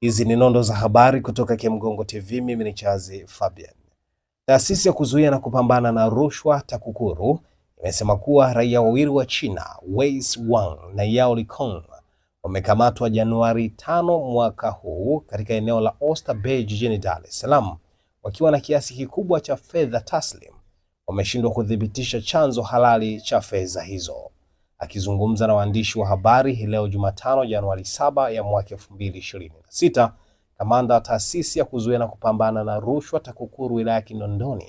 Hizi ni nondo za habari kutoka Kemgongo TV. Mimi ni Chazi Fabian. Taasisi ya kuzuia na kupambana na rushwa TAKUKURU imesema kuwa raia wawili wa China, Wei Wang na Yao Likong, wamekamatwa Januari 5 mwaka huu katika eneo la Oyster Bay jijini Dar es Salaam wakiwa na kiasi kikubwa cha fedha taslim. Wameshindwa kudhibitisha chanzo halali cha fedha hizo. Akizungumza na waandishi wa habari hii leo Jumatano Januari 7 ya mwaka 2026, kamanda wa taasisi ya kuzuia na kupambana na rushwa TAKUKURU wilaya Kinondoni,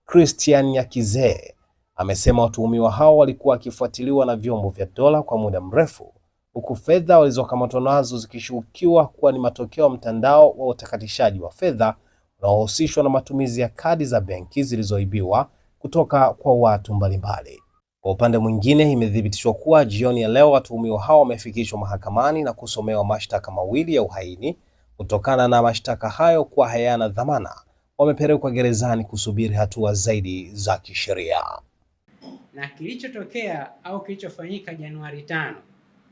Christian Nyakizee, amesema watuhumiwa hao walikuwa wakifuatiliwa na vyombo vya dola kwa muda mrefu, huku fedha walizokamatwa nazo zikishukiwa kuwa ni matokeo ya mtandao wa utakatishaji wa fedha unaohusishwa na matumizi ya kadi za benki zilizoibiwa kutoka kwa watu mbalimbali. Kwa upande mwingine, imethibitishwa kuwa jioni ya leo watuhumiwa hao wamefikishwa mahakamani na kusomewa mashtaka mawili ya uhaini. Kutokana na mashtaka hayo kuwa hayana dhamana, wamepelekwa gerezani kusubiri hatua zaidi za kisheria. Na kilichotokea au kilichofanyika Januari 5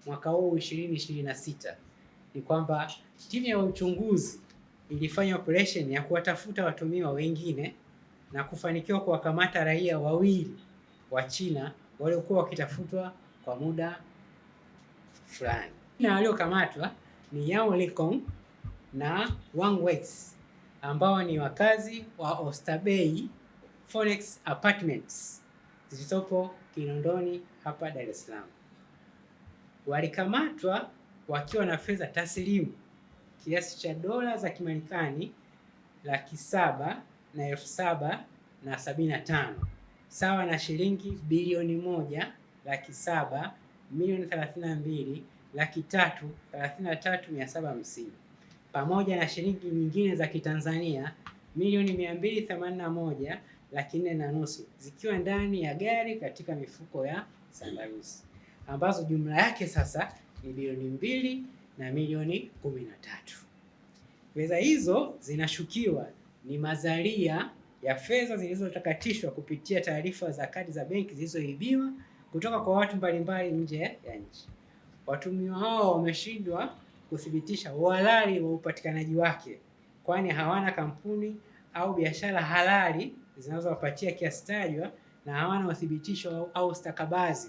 mwaka huu 2026 ni kwamba timu ya uchunguzi ilifanya operation ya kuwatafuta watuhumiwa wengine na kufanikiwa kuwakamata raia wawili wa China waliokuwa wakitafutwa kwa muda fulani. Na waliokamatwa ni Yao Likong na Wang Wei ambao ni wakazi wa Oyster Bay Phoenix Apartments zilizopo Kinondoni hapa Dar es Salaam. Walikamatwa wakiwa na fedha taslimu kiasi cha dola za Kimarekani 707,775 sawa na shilingi bilioni 1,732,333,750 pamoja na shilingi nyingine za Kitanzania milioni 281,400,000 zikiwa ndani ya gari katika mifuko ya sandarusi ambazo jumla yake sasa ni bilioni 2 na milioni 13. Fedha hizo zinashukiwa ni mazalia ya fedha zilizotakatishwa kupitia taarifa za kadi za benki zilizoibiwa kutoka kwa watu mbalimbali nje ya nchi. Watuhumiwa hao wameshindwa kuthibitisha uhalali wa upatikanaji wake, kwani hawana kampuni au biashara halali zinazowapatia kiasi tajwa na hawana uthibitisho au stakabadhi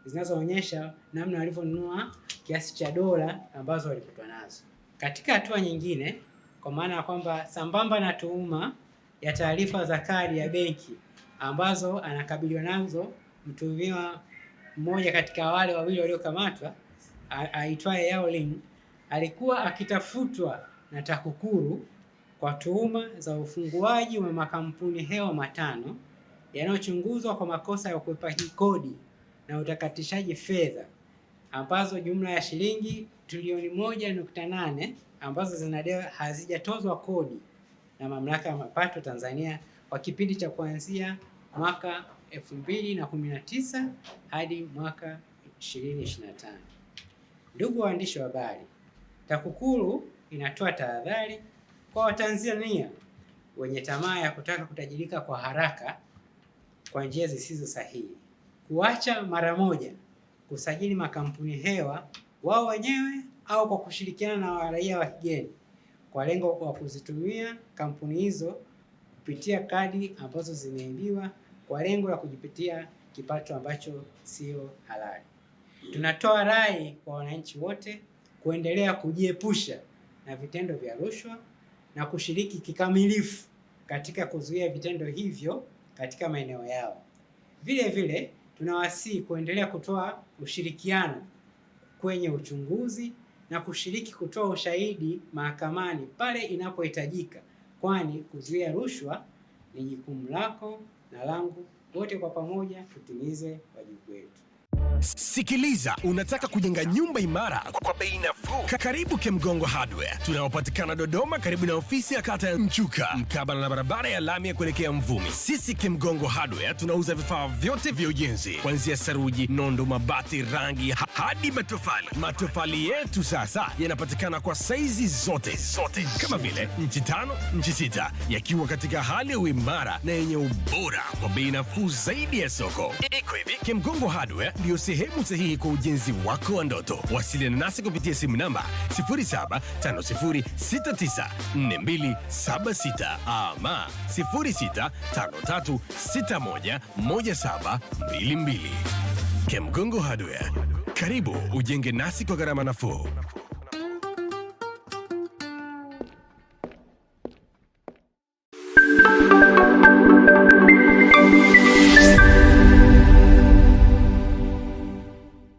zinazoonyesha namna walivyonunua kiasi cha dola ambazo walikutwa nazo. Katika hatua nyingine, kwa maana ya kwamba sambamba na tuhuma ya taarifa za kadi ya benki ambazo anakabiliwa nazo mtuhumiwa mmoja katika wale wawili waliokamatwa aitwaye Yao Ling, alikuwa akitafutwa na TAKUKURU kwa tuhuma za ufunguaji wa makampuni hewa 5 yanayochunguzwa kwa makosa ya kukwepa kodi na utakatishaji fedha ambazo jumla ya shilingi trilioni 1.8 ambazo zinadaiwa hazijatozwa kodi na Mamlaka ya Mapato Tanzania kwa kipindi cha kuanzia mwaka 2019 hadi mwaka 2025. Ndugu waandishi wa habari, TAKUKURU inatoa tahadhari kwa Watanzania wenye tamaa ya kutaka kutajirika kwa haraka kwa njia zisizo sahihi kuacha mara moja kusajili makampuni hewa wao wenyewe au kwa kushirikiana na raia wa kigeni kwa lengo la kuzitumia kampuni hizo kupitia kadi ambazo zimeibiwa kwa lengo la kujipatia kipato ambacho sio halali. Tunatoa rai kwa wananchi wote kuendelea kujiepusha na vitendo vya rushwa na kushiriki kikamilifu katika kuzuia vitendo hivyo katika maeneo yao. Vile vile tunawasihi kuendelea kutoa ushirikiano kwenye uchunguzi na kushiriki kutoa ushahidi mahakamani pale inapohitajika, kwani kuzuia rushwa ni jukumu lako na langu, wote kwa pamoja tutimize wajibu wetu. Sikiliza, unataka kujenga nyumba imara kwa bei nafuu? Karibu Kemgongo Hardware. Tunapatikana Dodoma karibu na ofisi ya kata ya Mchuka, mkabala na barabara ya lami ya kuelekea Mvumi. Sisi Kemgongo Hardware tunauza vifaa vyote vya ujenzi, kuanzia saruji, nondo, mabati, rangi hadi matofali. Matofali yetu sasa yanapatikana kwa saizi zote kama vile inchi 5, inchi 6, yakiwa katika hali ya uimara na yenye ubora kwa bei nafuu zaidi ya soko. Iko hivi, Kemgongo Hardware ndio sehemu sahihi kwa ujenzi wako wa ndoto. Wasiliana nasi kupitia simu namba 0750694276 ama 0653611722. Kemgongo Hardware, karibu ujenge nasi kwa gharama nafuu.